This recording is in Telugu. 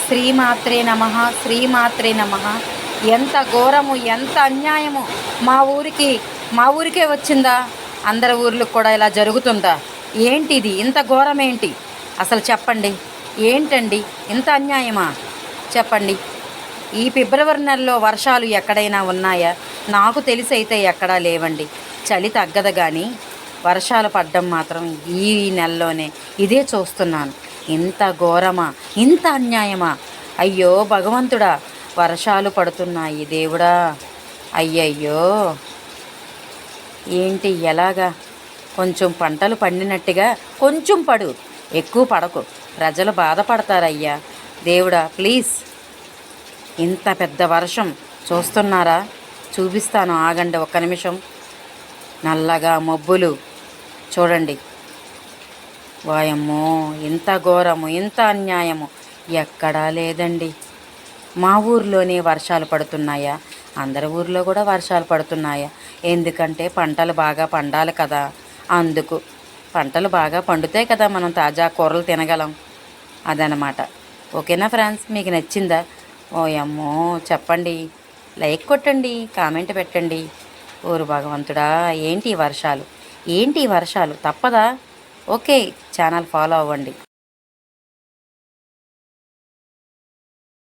శ్రీమాత్రే నమః, శ్రీమాత్రే నమః. ఎంత ఘోరము, ఎంత అన్యాయము. మా ఊరికే వచ్చిందా? అందరి ఊర్లకు కూడా ఇలా జరుగుతుందా? ఏంటిది? ఇంత ఘోరం ఏంటి అసలు చెప్పండి. ఏంటండి ఇంత అన్యాయమా? చెప్పండి. ఈ ఫిబ్రవరి నెలలో వర్షాలు ఎక్కడైనా ఉన్నాయా? నాకు తెలిసి అయితే ఎక్కడా లేవండి. చలి తగ్గదు కానీ వర్షాలు పడ్డం మాత్రం ఈ నెలలోనే ఇదే చూస్తున్నాను. ఇంత ఘోరమా, ఇంత అన్యాయమా? అయ్యో భగవంతుడా, వర్షాలు పడుతున్నాయి దేవుడా. అయ్యయ్యో, ఏంటి ఎలాగా? కొంచెం పంటలు పండినట్టుగా కొంచెం పడు, ఎక్కువ పడకు. ప్రజలు బాధపడతారయ్యా. దేవుడా ప్లీజ్. ఇంత పెద్ద వర్షం చూస్తున్నారా? చూపిస్తాను, ఆగండి ఒక్క నిమిషం. నల్లగా మబ్బులు చూడండి. వాయమ్మో, ఇంత ఘోరము, ఇంత అన్యాయము ఎక్కడా లేదండి. మా ఊర్లోనే వర్షాలు పడుతున్నాయా? అందరి ఊర్లో కూడా వర్షాలు పడుతున్నాయా? ఎందుకంటే పంటలు బాగా పండాలి కదా. అందుకు పంటలు బాగా పండుతాయి కదా, మనం తాజా కూరలు తినగలం. అదనమాట. ఓకేనా ఫ్రెండ్స్, మీకు నచ్చిందా? ఓయమ్మో చెప్పండి, లైక్ కొట్టండి, కామెంట్ పెట్టండి. ఓరు భగవంతుడా, ఏంటి ఈ వర్షాలు, ఏంటి ఈ వర్షాలు? తప్పదా? ఓకే, ఛానల్ ఫాలో అవ్వండి.